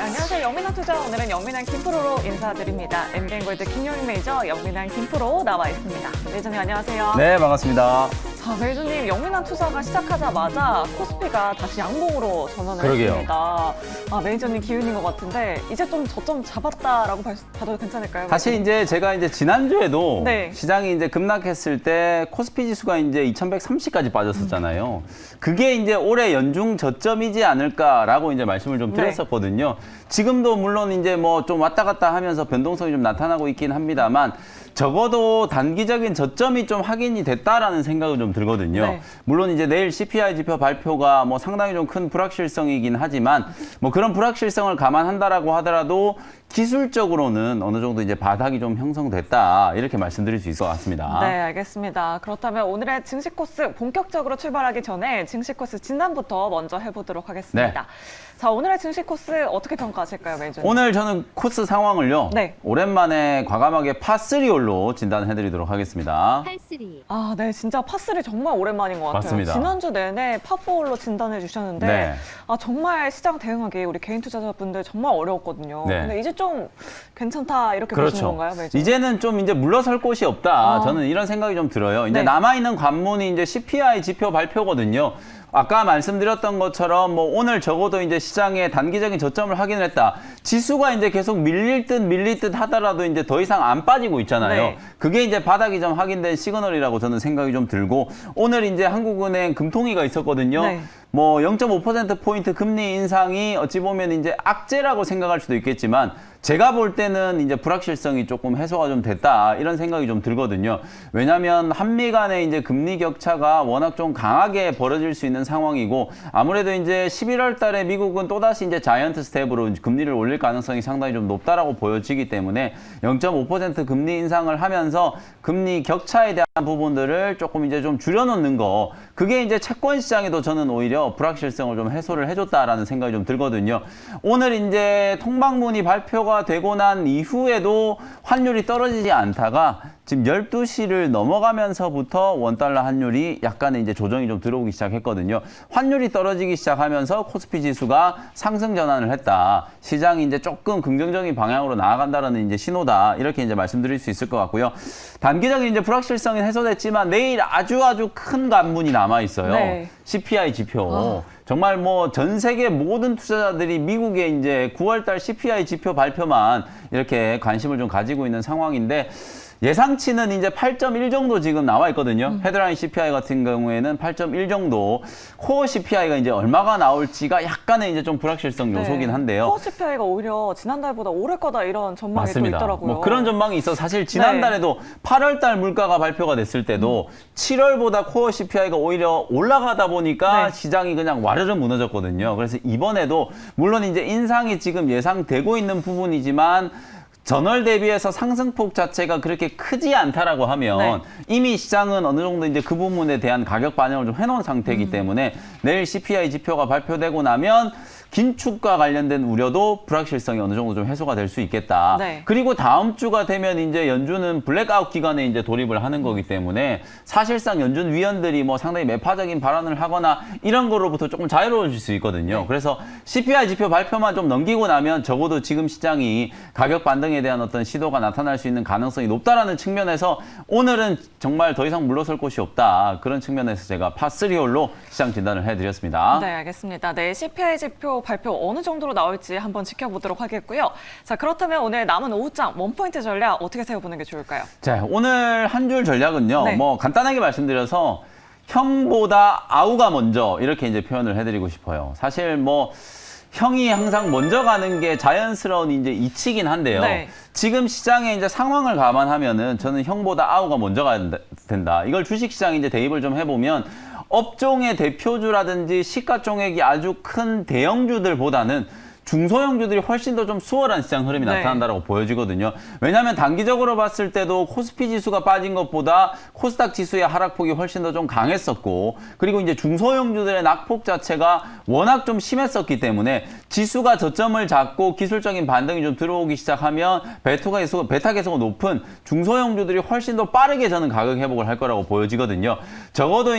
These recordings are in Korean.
안녕하세요. 영민한 투자 오늘은 영민한 김프로로 인사드립니다. 엠뱅골드 김용익 매니저 영민한 김프로 나와 있습니다. 매니저님 안녕하세요. 네, 반갑습니다. 자, 매니저님 영민한 투자가 시작하자마자 코스피가 다시 양봉으로 전환을 그러게요. 했습니다. 매니저님 기운인 것 같은데 이제 좀 저점 잡았다라고 봐도 괜찮을까요? 사실 이제 제가 지난주에도 네. 시장이 급락했을 때 코스피 지수가 2130까지 빠졌었잖아요. 그게 올해 연중 저점이지 않을까라고 말씀을 좀 네. 드렸었거든요. 지금도 물론 뭐 좀 왔다 갔다 하면서 변동성이 좀 나타나고 있긴 합니다만 적어도 단기적인 저점이 좀 확인이 됐다라는 생각은 좀 들거든요. 네. 물론 내일 CPI 지표 발표가 상당히 좀 큰 불확실성이긴 하지만 그런 불확실성을 감안한다라고 하더라도 기술적으로는 어느 정도 바닥이 좀 형성됐다 이렇게 말씀드릴 수 있을 것 같습니다. 네, 알겠습니다. 그렇다면 오늘의 증시 코스 본격적으로 출발하기 전에 증시 코스 진단부터 먼저 해보도록 하겠습니다. 네. 자, 오늘의 증시 코스 어떻게 평가하실까요, 매니저님? 오늘 저는 코스 상황을요. 네. 오랜만에 과감하게 파3홀로 진단해드리도록 하겠습니다. 83. 네, 진짜 파3 정말 오랜만인 것 같아요. 맞습니다. 지난주 내내 파4홀로 진단해 주셨는데 네. 정말 시장 대응하기 우리 개인 투자자분들 정말 어려웠거든요. 네. 근데 이제 좀 괜찮다 이렇게 보시는 그렇죠. 건가요, 매니저님? 이제는 좀 물러설 곳이 없다. 아. 저는 이런 생각이 좀 들어요. 이제 네. 남아있는 관문이 CPI 지표 발표거든요. 아까 말씀드렸던 것처럼 오늘 적어도 시장의 단기적인 저점을 확인했다. 지수가 계속 밀릴 듯 하더라도 더 이상 안 빠지고 있잖아요. 네. 그게 바닥이 좀 확인된 시그널이라고 저는 생각이 좀 들고 오늘 한국은행 금통위가 있었거든요. 네. 0.5%포인트 금리 인상이 어찌 보면 악재라고 생각할 수도 있겠지만 제가 볼 때는 불확실성이 조금 해소가 좀 됐다 이런 생각이 좀 들거든요. 왜냐하면 한미 간의 금리 격차가 워낙 좀 강하게 벌어질 수 있는 상황이고 아무래도 11월 달에 미국은 또다시 자이언트 스텝으로 금리를 올릴 가능성이 상당히 좀 높다라고 보여지기 때문에 0.5% 금리 인상을 하면서 금리 격차에 대한 부분들을 조금 좀 줄여놓는 거 그게 채권 시장에도 저는 오히려 불확실성을 좀 해소를 해줬다라는 생각이 좀 들거든요. 오늘 통방문이 발표가 되고 난 이후에도 환율이 떨어지지 않다가 지금 12시를 넘어가면서부터 원달러 환율이 약간의 조정이 좀 들어오기 시작했거든요. 환율이 떨어지기 시작하면서 코스피 지수가 상승 전환을 했다. 시장이 조금 긍정적인 방향으로 나아간다는 신호다. 이렇게 말씀드릴 수 있을 것 같고요. 단기적인 불확실성이 해소됐지만 내일 아주 큰 관문이 남아 있어요. 네. CPI 지표. 정말 전 세계 모든 투자자들이 미국의 9월달 CPI 지표 발표만 이렇게 관심을 좀 가지고 있는 상황인데 예상치는 8.1 정도 지금 나와 있거든요. 헤드라인 CPI 같은 경우에는 8.1 정도, 코어 CPI가 얼마가 나올지가 약간의 좀 불확실성 요소긴 한데요. 코어 CPI가 오히려 지난달보다 오를 거다 이런 전망이 맞습니다. 또 있더라고요. 그런 전망이 있어 사실 지난달에도 8월 달 물가가 발표가 됐을 때도 7월보다 코어 CPI가 오히려 올라가다 보니까 네. 시장이 그냥 와르르 무너졌거든요. 그래서 이번에도 물론 인상이 지금 예상되고 있는 부분이지만 전월 대비해서 상승폭 자체가 그렇게 크지 않다라고 하면 네. 이미 시장은 어느 정도 그 부분에 대한 가격 반영을 좀 해놓은 상태이기 때문에 내일 CPI 지표가 발표되고 나면 긴축과 관련된 우려도 불확실성이 어느 정도 좀 해소가 될 수 있겠다. 네. 그리고 다음 주가 되면 연준은 블랙아웃 기간에 돌입을 하는 거기 때문에 사실상 연준 위원들이 상당히 매파적인 발언을 하거나 이런 거로부터 조금 자유로워질 수 있거든요. 네. 그래서 CPI 지표 발표만 좀 넘기고 나면 적어도 지금 시장이 가격 반등에 대한 어떤 시도가 나타날 수 있는 가능성이 높다라는 측면에서 오늘은 정말 더 이상 물러설 곳이 없다. 그런 측면에서 제가 파3홀로 시장 진단을 해드렸습니다. 네, 알겠습니다. 네, CPI 지표 발표 어느 정도로 나올지 한번 지켜보도록 하겠고요. 자, 그렇다면 오늘 남은 오후장 원포인트 전략 어떻게 세워보는 게 좋을까요? 자, 오늘 한 줄 전략은요. 네. 간단하게 말씀드려서 형보다 아우가 먼저 이렇게 표현을 해드리고 싶어요. 사실 형이 항상 먼저 가는 게 자연스러운 이치긴 한데요. 네. 지금 시장의 상황을 감안하면은 저는 형보다 아우가 먼저 가야 된다. 이걸 주식시장에 대입을 좀 해보면 업종의 대표주라든지 시가총액이 아주 큰 대형주들보다는 중소형주들이 훨씬 더 좀 수월한 시장 흐름이 네. 나타난다고 보여지거든요. 왜냐하면 단기적으로 봤을 때도 코스피 지수가 빠진 것보다 코스닥 지수의 하락폭이 훨씬 더 좀 강했었고 그리고 중소형주들의 낙폭 자체가 워낙 좀 심했었기 때문에 지수가 저점을 잡고 기술적인 반등이 좀 들어오기 시작하면 베타 계속이 높은 중소형주들이 훨씬 더 빠르게 저는 가격 회복을 할 거라고 보여지거든요. 적어도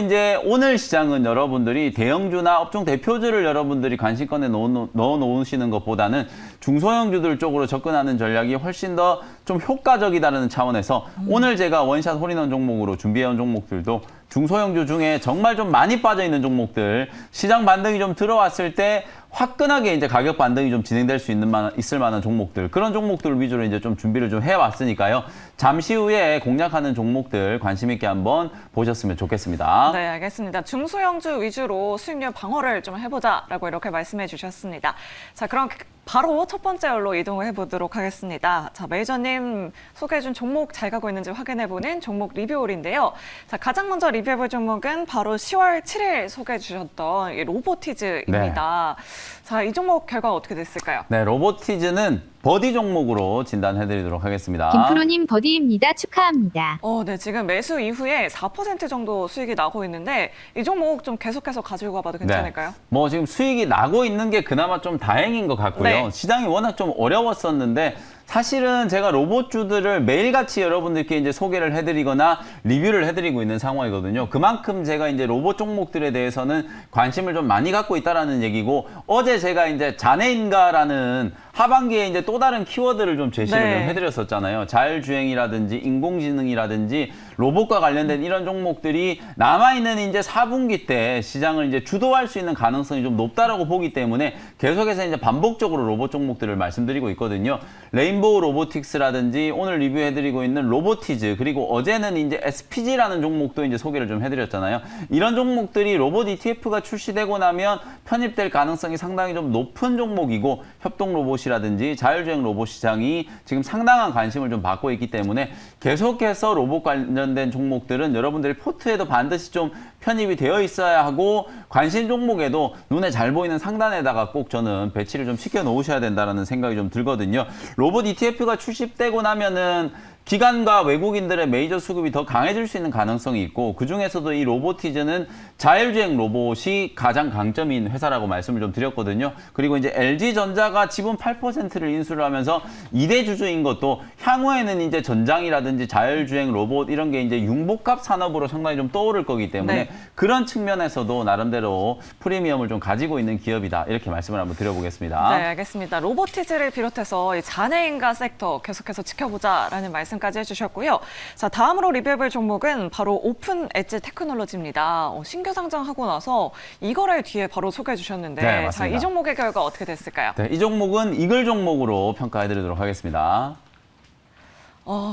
오늘 시장은 여러분들이 대형주나 업종 대표주를 여러분들이 관심권에 넣어놓으시는 보시는 것보다는 중소형주들 쪽으로 접근하는 전략이 훨씬 더 좀 효과적이다라는 차원에서 오늘 제가 원샷 홀인원 종목으로 준비해온 종목들도 중소형주 중에 정말 좀 많이 빠져있는 종목들, 시장 반등이 좀 들어왔을 때 화끈하게 이제 가격 반등이 좀 진행될 수 있을 만한 종목들, 그런 종목들 위주로 이제 좀 준비를 좀 해왔으니까요. 잠시 후에 공략하는 종목들 관심 있게 한번 보셨으면 좋겠습니다. 네, 알겠습니다. 중소형주 위주로 수익률 방어를 좀 해보자라고 이렇게 말씀해 주셨습니다. 자, 그럼 바로 첫 번째 열로 이동을 해보도록 하겠습니다. 자, 메이저님 소개해준 종목 잘 가고 있는지 확인해보는 종목 리뷰홀인데요. 자, 가장 먼저 리뷰해볼 종목은 바로 10월 7일 소개해 주셨던 이 로보티즈입니다. 자, 이 종목 결과 어떻게 됐을까요? 네, 로보티즈는 버디 종목으로 진단해드리도록 하겠습니다. 김프로님 버디입니다. 축하합니다. 네, 지금 매수 이후에 4% 정도 수익이 나고 있는데 이 종목 좀 계속해서 가지고 가봐도 괜찮을까요? 뭐 지금 수익이 나고 있는 게 그나마 좀 다행인 것 같고요. 네. 시장이 워낙 좀 어려웠었는데 사실은 제가 로봇주들을 매일같이 여러분들께 이제 소개를 해드리거나 리뷰를 해드리고 있는 상황이거든요. 그만큼 제가 이제 로봇 종목들에 대해서는 관심을 좀 많이 갖고 있다라는 얘기고, 어제 제가 이제 자네인가라는 하반기에 이제 또 다른 키워드를 좀 제시를 네. 좀 해드렸었잖아요. 자율주행이라든지 인공지능이라든지 로봇과 관련된 이런 종목들이 남아있는 이제 4분기 때 시장을 이제 주도할 수 있는 가능성이 좀 높다라고 보기 때문에 계속해서 이제 반복적으로 로봇 종목들을 말씀드리고 있거든요. 레인보우 로보틱스라든지 오늘 리뷰해드리고 있는 로보티즈, 그리고 어제는 이제 SPG라는 종목도 이제 소개를 좀 해드렸잖아요. 이런 종목들이 로봇 ETF가 출시되고 나면 편입될 가능성이 상당히 좀 높은 종목이고, 협동 로봇이라든지 자율주행 로봇 시장이 지금 상당한 관심을 좀 받고 있기 때문에 계속해서 로봇 관련된 종목들은 여러분들의 포트에도 반드시 좀 편입이 되어 있어야 하고, 관심 종목에도 눈에 잘 보이는 상단에다가 꼭 저는 배치를 좀 시켜 놓으셔야 된다는 생각이 좀 들거든요. 로봇 ETF가 출시되고 나면은 기관과 외국인들의 메이저 수급이 더 강해질 수 있는 가능성이 있고, 그중에서도 이 로보티즈는 자율주행 로봇이 가장 강점인 회사라고 말씀을 좀 드렸거든요. 그리고 이제 LG전자가 지분 8%를 인수를 하면서 2대 주주인 것도 향후에는 이제 전장이라든지 자율주행 로봇 이런 게 이제 융복합 산업으로 상당히 좀 떠오를 거기 때문에 네. 그런 측면에서도 나름대로 프리미엄을 좀 가지고 있는 기업이다, 이렇게 말씀을 한번 드려보겠습니다. 네, 알겠습니다. 로보티즈를 비롯해서 이 자네인가 섹터 계속해서 지켜보자라는 말씀까지 해주셨고요. 자, 다음으로 리뷰해볼 종목은 바로 오픈 엣지 테크놀로지입니다. 신규 상장하고 나서 이거를 뒤에 바로 소개해 주셨는데, 네, 자, 맞습니다. 이 종목의 결과 어떻게 됐을까요? 네, 이 종목은 이글 종목으로 평가해드리도록 하겠습니다.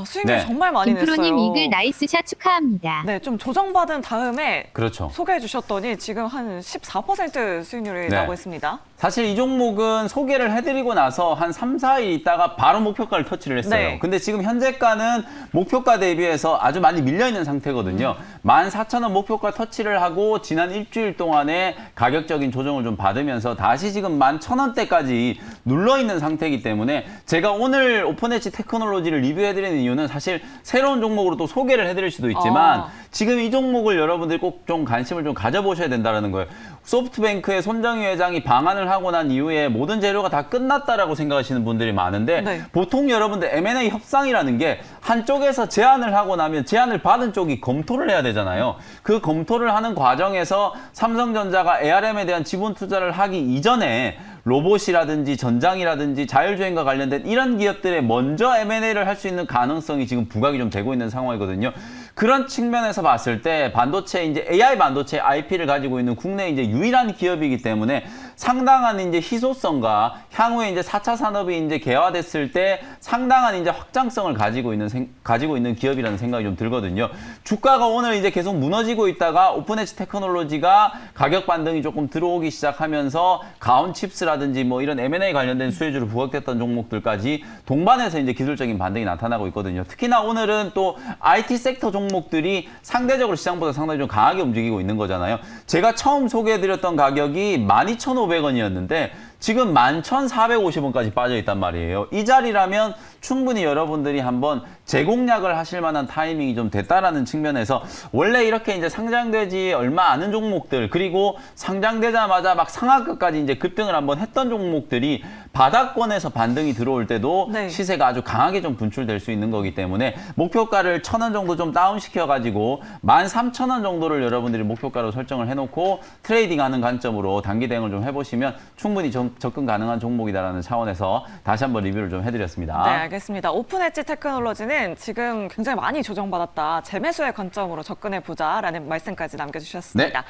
수익률 네. 정말 많이 냈어요. 김프로님 이글 나이스샷 축하합니다. 네, 좀 조정받은 다음에 그렇죠. 소개해 주셨더니 지금 한 14% 수익률이 네. 나고 있습니다. 사실 이 종목은 소개를 해드리고 나서 한 3, 4일 있다가 바로 목표가를 터치를 했어요. 네. 근데 지금 현재가는 목표가 대비해서 아주 많이 밀려있는 상태거든요. 14,000원 목표가 터치를 하고 지난 일주일 동안에 가격적인 조정을 좀 받으면서 다시 지금 11,000원대까지 눌러있는 상태이기 때문에 제가 오늘 오픈엣지 테크놀로지를 리뷰해드리는 이유는 사실 새로운 종목으로 또 소개를 해드릴 수도 있지만 지금 이 종목을 여러분들이 꼭 좀 관심을 좀 가져보셔야 된다는 거예요. 소프트뱅크의 손정희 회장이 방한을 하고 난 이후에 모든 재료가 다 끝났다라고 생각하시는 분들이 많은데 네. 보통 여러분들 M&A 협상이라는 게 한쪽에서 제안을 하고 나면 제안을 받은 쪽이 검토를 해야 되잖아요. 그 검토를 하는 과정에서 삼성전자가 ARM에 대한 지분 투자를 하기 이전에 로봇이라든지 전장이라든지 자율주행과 관련된 이런 기업들에 먼저 M&A를 할 수 있는 가능성이 지금 부각이 좀 되고 있는 상황이거든요. 그런 측면에서 봤을 때 반도체 이제 AI 반도체 IP를 가지고 있는 국내 이제 유일한 기업이기 때문에 상당한 이제 희소성과 향후에 이제 4차 산업이 이제 개화됐을 때 상당한 이제 확장성을 가지고 있는 기업이라는 생각이 좀 들거든요. 주가가 오늘 이제 계속 무너지고 있다가 오픈엣지 테크놀로지가 가격 반등이 조금 들어오기 시작하면서 가온칩스라든지 뭐 이런 M&A 관련된 수혜주로 부각됐던 종목들까지 동반해서 이제 기술적인 반등이 나타나고 있거든요. 특히나 오늘은 또 IT 섹터 종목들이 상대적으로 시장보다 상당히 좀 강하게 움직이고 있는 거잖아요. 제가 처음 소개해드렸던 가격이 12,500원이었는데 지금 11,450원까지 빠져 있단 말이에요. 이 자리라면 충분히 여러분들이 한번 재공략을 하실 만한 타이밍이 좀 됐다라는 측면에서 원래 이렇게 이제 상장되지 얼마 않은 종목들, 그리고 상장되자마자 막 상하급까지 이제 급등을 한번 했던 종목들이 바닥권에서 반등이 들어올 때도 네. 시세가 아주 강하게 좀 분출될 수 있는 거기 때문에 목표가를 1,000원 정도 좀 다운시켜가지고 13,000원 정도를 여러분들이 목표가로 설정을 해놓고 트레이딩하는 관점으로 단기 대응을 좀 해보시면 충분히 좀 접근 가능한 종목이다라는 차원에서 다시 한번 리뷰를 좀 해드렸습니다. 네, 알겠습니다. 오픈 엣지 테크놀로지는 지금 굉장히 많이 조정받았다. 재매수의 관점으로 접근해보자라는 말씀까지 남겨주셨습니다. 네.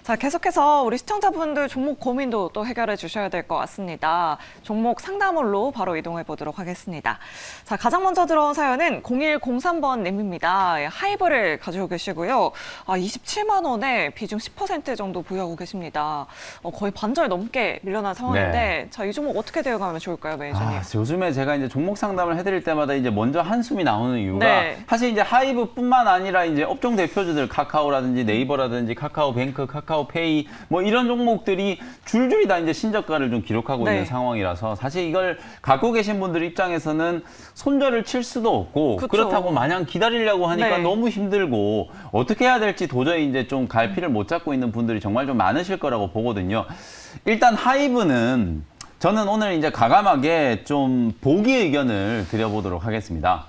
자, 계속해서 우리 시청자분들 종목 고민도 또 해결해 주셔야 될 것 같습니다. 종목 상담홀로 바로 이동해 보도록 하겠습니다. 자, 가장 먼저 들어온 사연은 0103번 님입니다. 하이브를 가지고 계시고요. 27만 원에 비중 10% 정도 보유하고 계십니다. 거의 반절 넘게 밀려난 상황인데, 네. 자, 이 종목 어떻게 되어가면 좋을까요, 매니저님? 요즘에 제가 이제 종목 상담을 해드릴 때마다 이제 먼저 한숨이 나오는 이유가 네. 사실 이제 하이브뿐만 아니라 이제 업종 대표주들 카카오라든지 네이버라든지 카카오뱅크, 카카오페이 뭐 이런 종목들이 줄줄이 다 이제 신저가를 좀 기록하고 네. 있는 상황이라서 사실 이걸 갖고 계신 분들 입장에서는 손절을 칠 수도 없고 그쵸. 그렇다고 마냥 기다리려고 하니까 네. 너무 힘들고 어떻게 해야 될지 도저히 이제 좀 갈피를 못 잡고 있는 분들이 정말 좀 많으실 거라고 보거든요. 일단 하이브는 저는 오늘 이제 과감하게 좀 보기 의견을 드려보도록 하겠습니다.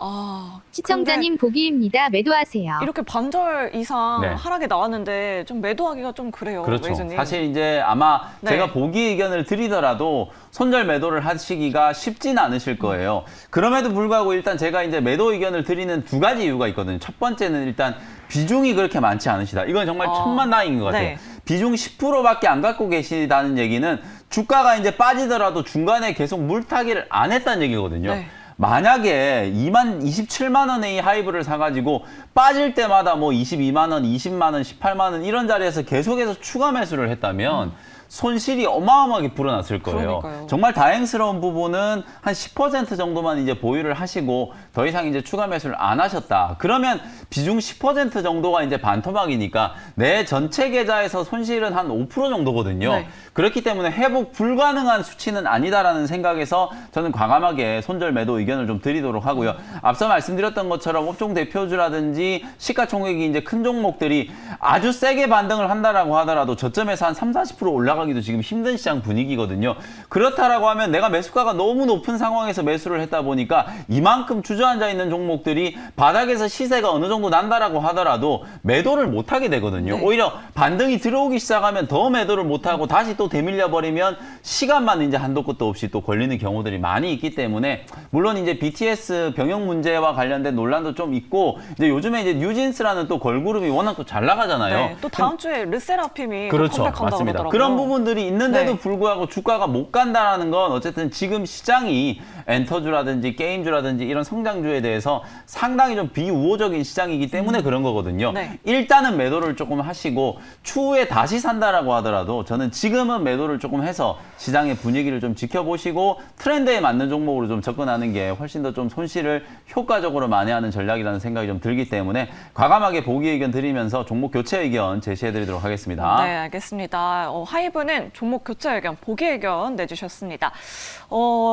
시청자님 보기입니다. 매도하세요. 이렇게 반절 이상 네. 하락이 나왔는데 좀 매도하기가 좀 그래요, 그렇죠. 매니저님. 사실 이제 아마 네. 제가 보기 의견을 드리더라도 손절 매도를 하시기가 쉽진 않으실 거예요. 그럼에도 불구하고 일단 제가 이제 매도 의견을 드리는 두 가지 이유가 있거든요. 첫 번째는 일단 비중이 그렇게 많지 않으시다. 이건 정말 천만다행인 것 같아요. 네. 비중 10%밖에 안 갖고 계시다는 얘기는 주가가 이제 빠지더라도 중간에 계속 물타기를 안 했다는 얘기거든요. 네. 만약에 27만 원의 이 하이브를 사가지고 빠질 때마다 뭐 22만 원, 20만 원, 18만 원 이런 자리에서 계속해서 추가 매수를 했다면 손실이 어마어마하게 불어났을 거예요. 그러니까요. 정말 다행스러운 부분은 한 10% 정도만 이제 보유를 하시고 더 이상 이제 추가 매수를 안 하셨다. 그러면 비중 10% 정도가 이제 반토막이니까 내 전체 계좌에서 손실은 한 5% 정도거든요. 네. 그렇기 때문에 회복 불가능한 수치는 아니다라는 생각에서 저는 과감하게 손절 매도 의견을 좀 드리도록 하고요. 앞서 말씀드렸던 것처럼 업종 대표주라든지 시가총액이 이제 큰 종목들이 아주 세게 반등을 한다라고 하더라도 저점에서 한 30-40% 올라가기도 지금 힘든 시장 분위기거든요. 그렇다라고 하면 내가 매수가가 너무 높은 상황에서 매수를 했다 보니까 이만큼 주저앉아 있는 종목들이 바닥에서 시세가 어느 정도 난다라고 하더라도 매도를 못 하게 되거든요. 네. 오히려 반등이 들어오기 시작하면 더 매도를 못 하고 다시 또 되밀려 버리면 시간만 이제 한도 끝도 없이 또 걸리는 경우들이 많이 있기 때문에 물론 이제 BTS 병역 문제와 관련된 논란도 좀 있고 이제 요즘에 이제 뉴진스라는 또 걸그룹이 워낙 또 잘 나가잖아요. 네, 또 다음 주에 르세라핌이 그렇죠. 컴백한다고 맞습니다. 그러더라고요. 그런 부분들이 있는데도 네. 불구하고 주가가 못 간다라는 건 어쨌든 지금 시장이 엔터주라든지 게임주라든지 이런 성장주에 대해서 상당히 좀 비우호적인 시장이기 때문에 그런 거거든요. 네. 일단은 매도를 조금 하시고 추후에 다시 산다라고 하더라도 저는 지금은 매도를 조금 해서 시장의 분위기를 좀 지켜보시고 트렌드에 맞는 종목으로 좀 접근하는 게 훨씬 더 좀 손실을 효과적으로 만회하는 전략이라는 생각이 좀 들기 때문에 과감하게 보기 의견 드리면서 종목 교체 의견 제시해드리도록 하겠습니다. 네, 알겠습니다. 하이브는 종목 교체 의견, 보기 의견 내주셨습니다.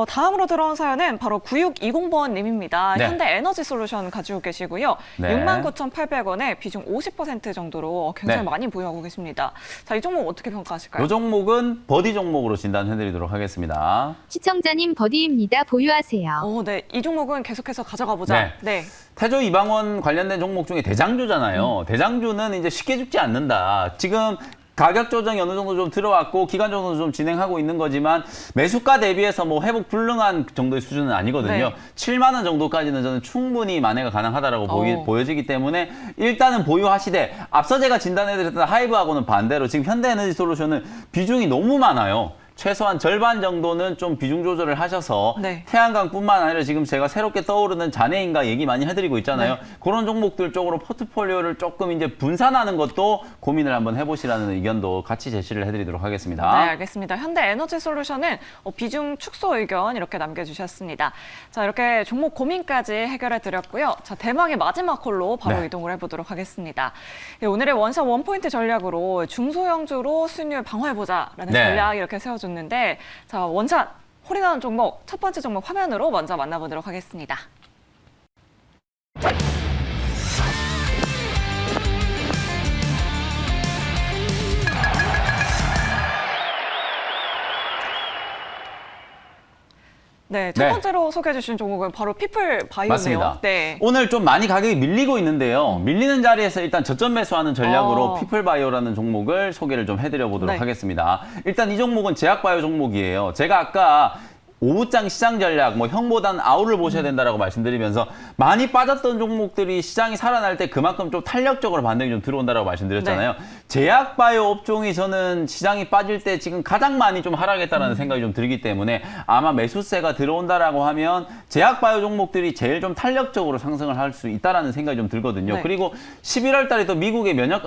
다음으로 들어온 사연은 바로 9620번 님입니다. 네. 현대 에너지 솔루션 가지고 계시고요. 네. 69,800원에 비중 50% 정도로 굉장히 네. 많이 보유하고 계십니다. 자, 이 종목 어떻게 평가하실까요? 이 종목은 버디 종목으로 진단해드리도록 하겠습니다. 시청자님 버디입니다. 보유하세요. 네, 이 종목은 계속해서 가져가 보자. 네. 태조 이방원 관련된 종목 중에 대장주잖아요. 대장주는 이제 쉽게 죽지 않는다. 지금 가격 조정이 어느 정도 좀 들어왔고 기간 조정도 좀 진행하고 있는 거지만 매수가 대비해서 뭐 회복 불능한 정도의 수준은 아니거든요. 네. 7만 원 정도까지는 저는 충분히 만회가 가능하다라고 보여지기 때문에 일단은 보유하시되 앞서 제가 진단해드렸던 하이브하고는 반대로 지금 현대에너지솔루션은 비중이 너무 많아요. 최소한 절반 정도는 좀 비중 조절을 하셔서 네. 태양광뿐만 아니라 지금 제가 새롭게 떠오르는 잔해인가 얘기 많이 해드리고 있잖아요. 그런 종목들 쪽으로 포트폴리오를 조금 이제 분산하는 것도 고민을 한번 해보시라는 의견도 같이 제시를 해드리도록 하겠습니다. 네, 알겠습니다. 현대 에너지 솔루션은 비중 축소 의견 이렇게 남겨주셨습니다. 자, 이렇게 종목 고민까지 해결해 드렸고요. 자, 대망의 마지막 콜로 바로 네. 이동을 해보도록 하겠습니다. 오늘의 원샷 원포인트 전략으로 중소형주로 수익률 방어해보자라는 네. 전략 이렇게 세워줬는데 자, 원샷 홀인하는 종목 첫 번째 종목 화면으로 먼저 만나보도록 하겠습니다. 네, 첫 네. 번째로 소개해 주신 종목은 바로 피플 바이오네요. 맞습니다. 네. 오늘 좀 많이 가격이 밀리고 있는데요. 밀리는 자리에서 일단 저점 매수하는 전략으로 피플바이오라는 종목을 소개를 좀 해드려 보도록 네. 하겠습니다. 일단 이 종목은 제약바이오 종목이에요. 제가 아까 오후장 시장 전략, 뭐 형보단 아우를 보셔야 된다라고 말씀드리면서 많이 빠졌던 종목들이 시장이 살아날 때 그만큼 좀 탄력적으로 반등이 좀 들어온다라고 말씀드렸잖아요. 네. 제약바이오 업종이 저는 시장이 빠질 때 지금 가장 많이 좀 하락했다라는 생각이 좀 들기 때문에 아마 매수세가 들어온다라고 하면 제약바이오 종목들이 제일 좀 탄력적으로 상승을 할 수 있다라는 생각이 좀 들거든요. 네. 그리고 11월 달에 또 미국의 면역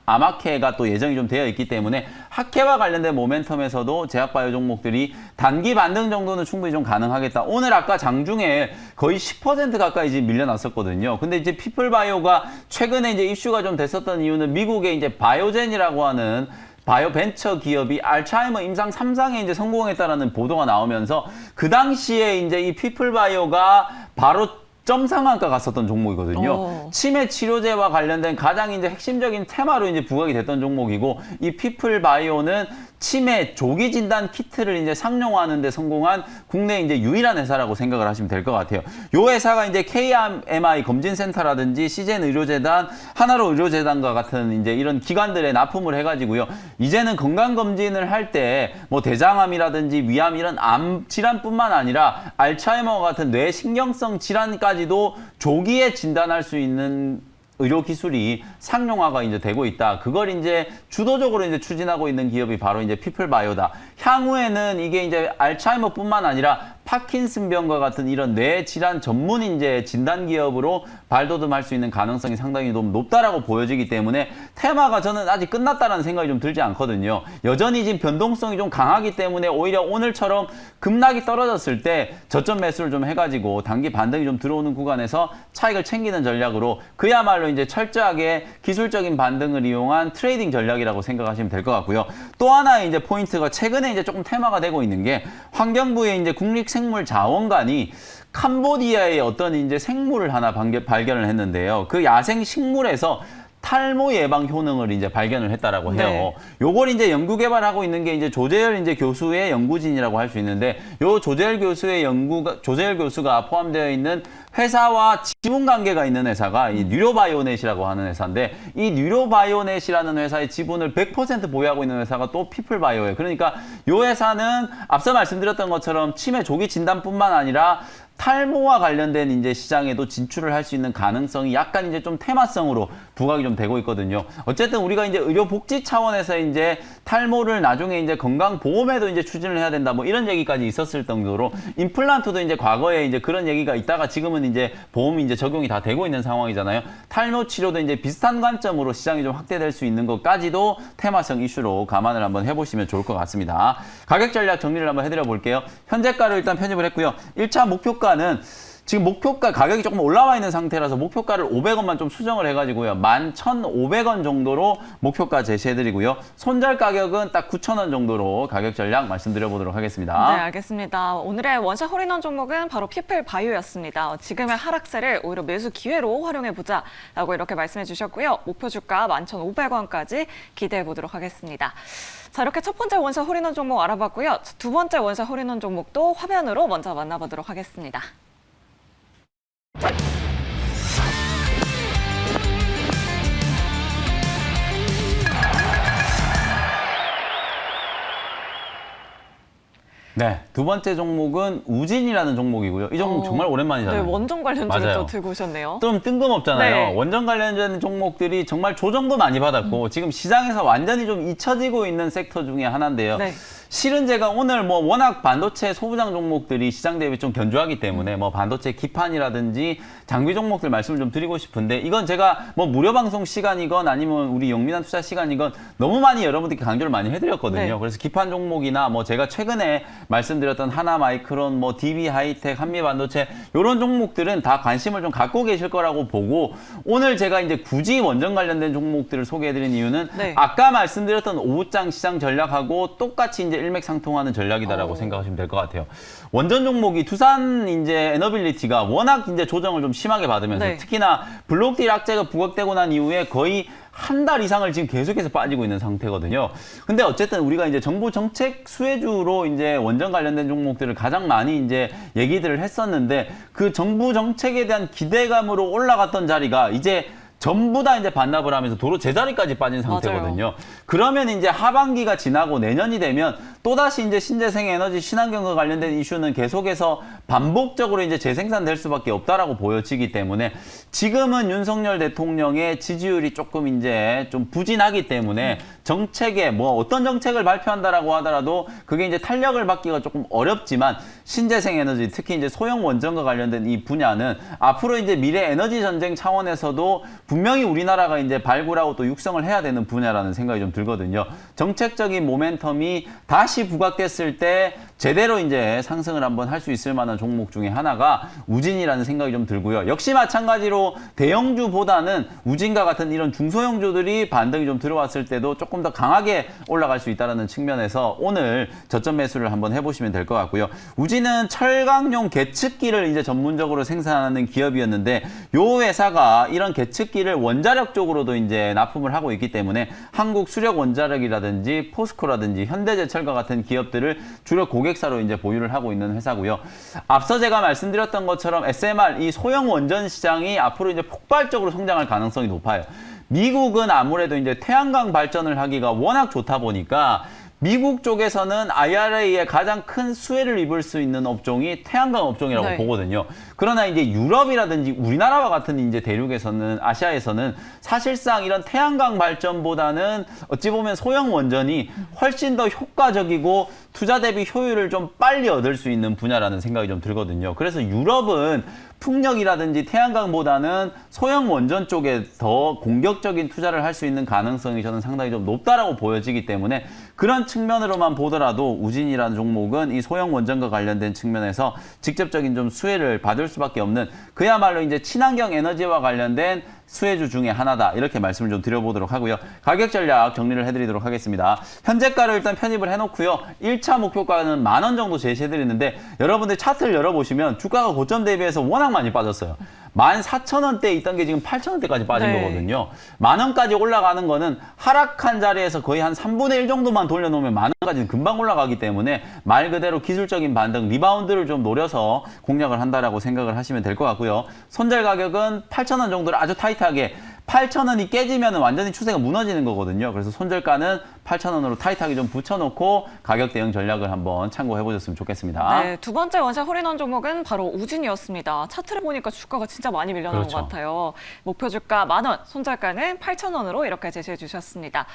암학회가 또 예정이 좀 되어 있기 때문에 학회와 관련된 모멘텀에서도 제약바이오 종목들이 단기 반등 정도는 충분히 좀 가능하겠다. 오늘 아까 장중에 거의 10% 가까이 이제 밀려났었거든요. 근데 이제 피플바이오가 최근에 이제 이슈가 좀 됐었던 이유는 미국의 이제 바이오젠이라고 하는 바이오 벤처 기업이 알츠하이머 임상 3상에 이제 성공했다라는 보도가 나오면서 그 당시에 이제 이 피플바이오가 바로 점상한가 갔었던 종목이거든요. 치매 치료제와 관련된 가장 이제 핵심적인 테마로 이제 부각이 됐던 종목이고, 이 피플바이오는 치매 조기 진단 키트를 이제 상용화하는 데 성공한 국내 이제 유일한 회사라고 생각을 하시면 될 것 같아요. 요 회사가 이제 KMI 검진센터라든지 CGN 의료재단, 하나로 의료재단과 같은 이제 이런 기관들에 납품을 해가지고요. 이제는 건강검진을 할 때 뭐 대장암이라든지 위암 이런 암 질환뿐만 아니라 알츠하이머 같은 뇌신경성 질환까지도 조기에 진단할 수 있는 의료 기술이 상용화가 이제 되고 있다. 그걸 이제 주도적으로 이제 추진하고 있는 기업이 바로 이제 피플바이오다. 향후에는 이게 이제 알츠하이머뿐만 아니라 파킨슨병과 같은 이런 뇌 질환 전문 이제 진단 기업으로 발돋움할 수 있는 가능성이 상당히 좀 높다라고 보여지기 때문에 테마가 저는 아직 끝났다라는 생각이 좀 들지 않거든요. 여전히 지금 변동성이 좀 강하기 때문에 오히려 오늘처럼 급락이 떨어졌을 때 저점 매수를 좀 해가지고 단기 반등이 좀 들어오는 구간에서 차익을 챙기는 전략으로 그야말로 이제 철저하게 기술적인 반등을 이용한 트레이딩 전략이라고 생각하시면 될 것 같고요. 또 하나의 이제 포인트가 최근에 이제 조금 테마가 되고 있는 게 환경부의 이제 국립생물자원관이 캄보디아의 어떤 이제 생물을 하나 발견을 했는데요. 그 야생 식물에서 탈모 예방 효능을 이제 발견을 했다라고 해요. 네. 요걸 이제 연구 개발하고 있는 게 이제 조재열 이제 교수의 연구진이라고 할 수 있는데, 요 조재열 교수가 포함되어 있는 회사와 지분 관계가 있는 회사가 이 뉴로바이오넷이라고 하는 회사인데, 이 뉴로바이오넷이라는 회사의 지분을 100% 보유하고 있는 회사가 또 피플바이오예요. 그러니까 요 회사는 앞서 말씀드렸던 것처럼 치매 조기 진단뿐만 아니라 탈모와 관련된 이제 시장에도 진출을 할 수 있는 가능성이 약간 이제 좀 테마성으로 부각이 좀 되고 있거든요. 어쨌든 우리가 이제 의료복지 차원에서 이제 탈모를 나중에 이제 건강보험에도 이제 추진을 해야 된다, 뭐 이런 얘기까지 있었을 정도로 임플란트도 이제 과거에 이제 그런 얘기가 있다가 지금은 이제 보험이 이제 적용이 다 되고 있는 상황이잖아요. 탈모 치료도 이제 비슷한 관점으로 시장이 좀 확대될 수 있는 것까지도 테마성 이슈로 감안을 한번 해보시면 좋을 것 같습니다. 가격 전략 정리를 한번 해드려 볼게요. 현재가를 일단 편입을 했고요. 1차 목표가는 지금 목표가 가격이 조금 올라와 있는 상태라서 목표가를 500원만 좀 수정을 해가지고요. 11,500원 정도로 목표가 제시해드리고요. 손절 가격은 딱 9,000원 정도로 가격 전략 말씀드려보도록 하겠습니다. 네, 알겠습니다. 오늘의 원샷 홀인원 종목은 바로 피플바이오였습니다. 지금의 하락세를 오히려 매수 기회로 활용해보자라고 이렇게 말씀해 주셨고요. 목표 주가 11,500원까지 기대해 보도록 하겠습니다. 자, 이렇게 첫 번째 원샷 홀인원 종목 알아봤고요. 두 번째 원샷 홀인원 종목도 화면으로 먼저 만나보도록 하겠습니다. 네, 두 번째 종목은 우진이라는 종목이고요. 이 종목 정말 오랜만이잖아요. 네, 원전 관련주를 맞아요. 또 들고 오셨네요. 좀 뜬금없잖아요. 네. 원전 관련된 종목들이 정말 조정도 많이 받았고 지금 시장에서 완전히 좀 잊혀지고 있는 섹터 중에 하나인데요. 네. 실은 제가 오늘 뭐 워낙 반도체 소부장 종목들이 시장 대비 좀 견조하기 때문에 뭐 반도체 기판이라든지 장비 종목들 말씀을 좀 드리고 싶은데, 이건 제가 뭐 무료 방송 시간이건 아니면 우리 영민한 투자 시간이건 너무 많이 여러분들께 강조를 많이 해드렸거든요. 네. 그래서 기판 종목이나 뭐 제가 최근에 말씀드렸던 하나마이크론, 뭐 DB 하이텍, 한미반도체 이런 종목들은 다 관심을 좀 갖고 계실 거라고 보고, 오늘 제가 이제 굳이 원전 관련된 종목들을 소개해드린 이유는 네. 아까 말씀드렸던 오후장 시장 전략하고 똑같이 이제 이제 일맥상통하는 전략이다라고 생각하시면 될 것 같아요. 원전 종목이 두산 이제 에너빌리티가 워낙 이제 조정을 좀 심하게 받으면서 네. 특히나 블록딜 악재가 부각되고 난 이후에 거의 한 달 이상을 지금 계속해서 빠지고 있는 상태거든요. 근데 어쨌든 우리가 이제 정부 정책 수혜주로 이제 원전 관련된 종목들을 가장 많이 이제 얘기들을 했었는데 그 정부 정책에 대한 기대감으로 올라갔던 자리가 이제 전부 다 이제 반납을 하면서 도로 제자리까지 빠진 상태거든요. 맞아요. 그러면 이제 하반기가 지나고 내년이 되면 또다시 이제 신재생 에너지 친환경과 관련된 이슈는 계속해서 반복적으로 이제 재생산될 수밖에 없다라고 보여지기 때문에 지금은 윤석열 대통령의 지지율이 조금 이제 좀 부진하기 때문에 정책에 뭐 어떤 정책을 발표한다라고 하더라도 그게 이제 탄력을 받기가 조금 어렵지만 신재생 에너지 특히 이제 소형 원전과 관련된 이 분야는 앞으로 이제 미래 에너지 전쟁 차원에서도 분명히 우리나라가 이제 발굴하고 또 육성을 해야 되는 분야라는 생각이 좀 들거든요. 정책적인 모멘텀이 다시 부각됐을 때 제대로 이제 상승을 한번 할 수 있을 만한 종목 중에 하나가 우진이라는 생각이 좀 들고요. 역시 마찬가지로 대형주보다는 우진과 같은 이런 중소형주들이 반등이 좀 들어왔을 때도 조금 더 강하게 올라갈 수 있다는 측면에서 오늘 저점 매수를 한번 해보시면 될 것 같고요. 우진은 철강용 계측기를 이제 전문적으로 생산하는 기업이었는데 요 회사가 이런 계측기를 원자력 쪽으로도 이제 납품을 하고 있기 때문에 한국 수력 원자력이라든지 포스코라든지 현대제철과 같은 기업들을 주력 고객사로 이제 보유를 하고 있는 회사고요. 앞서 제가 말씀드렸던 것처럼 SMR 이 소형 원전 시장이 앞으로 이제 폭발적으로 성장할 가능성이 높아요. 미국은 아무래도 이제 태양광 발전을 하기가 워낙 좋다 보니까 미국 쪽에서는 IRA에 가장 큰 수혜를 입을 수 있는 업종이 태양광 업종이라고 네. 보거든요. 그러나 이제 유럽이라든지 우리나라와 같은 이제 대륙에서는 아시아에서는 사실상 이런 태양광 발전보다는 어찌 보면 소형 원전이 훨씬 더 효과적이고 투자 대비 효율을 좀 빨리 얻을 수 있는 분야라는 생각이 좀 들거든요. 그래서 유럽은 풍력이라든지 태양광보다는 소형 원전 쪽에 더 공격적인 투자를 할 수 있는 가능성이 저는 상당히 좀 높다라고 보여지기 때문에 그런 측면으로만 보더라도 우진이라는 종목은 이 소형 원전과 관련된 측면에서 직접적인 좀 수혜를 받을 수밖에 없는 그야말로 이제 친환경 에너지와 관련된 수혜주 중에 하나다. 이렇게 말씀을 좀 드려보도록 하고요. 가격 전략 정리를 해드리도록 하겠습니다. 현재가를 일단 편입을 해놓고요. 1차 목표가는 10,000원 정도 제시해드리는데 여러분들 차트를 열어보시면 주가가 고점 대비해서 워낙 많이 빠졌어요. 14,000원대에 있던 게 지금 8,000원대까지 빠진 네. 거거든요. 10,000원까지 올라가는 거는 하락한 자리에서 거의 한 3분의 1 정도만 돌려놓으면 10,000원까지는 금방 올라가기 때문에 말 그대로 기술적인 반등, 리바운드를 좀 노려서 공략을 한다라고 생각을 하시면 될 것 같고요. 손절 가격은 8,000원 정도를 아주 타이트하게 8,000원이 깨지면 완전히 추세가 무너지는 거거든요. 그래서 손절가는 8,000원으로 타이트하게 좀 붙여놓고 가격 대응 전략을 한번 참고해 보셨으면 좋겠습니다. 네, 두 번째 원샷 홀인원 종목은 바로 우진이었습니다. 차트를 보니까 주가가 진짜 많이 밀려나온 그렇죠. 것 같아요. 목표 주가 10,000원, 손절가는 8,000원으로 이렇게 제시해 주셨습니다.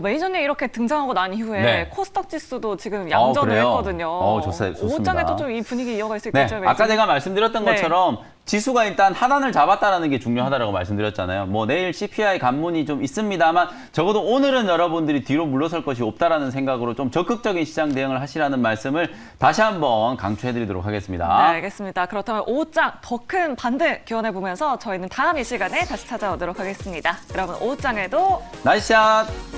매니저님 이렇게 등장하고 난 이후에 네. 코스닥 지수도 지금 양전을 그래요? 했거든요. 좋습니다. 오후장에도 좀 이 분위기 이어갈 수 네, 있겠죠? 아까 제가 말씀드렸던 네. 것처럼 지수가 일단 하단을 잡았다는 게 중요하다고 말씀드렸잖아요. 뭐 내일 CPI 감문이 좀 있습니다만 적어도 오늘은 여러분들이 뒤로 물러설 것이 없다라는 생각으로 좀 적극적인 시장 대응을 하시라는 말씀을 다시 한번 강조해드리도록 하겠습니다. 네, 알겠습니다. 그렇다면 오후장 더 큰 반등 기원해 보면서 저희는 다음 이 시간에 다시 찾아오도록 하겠습니다. 여러분 오후장에도 나이스 샷!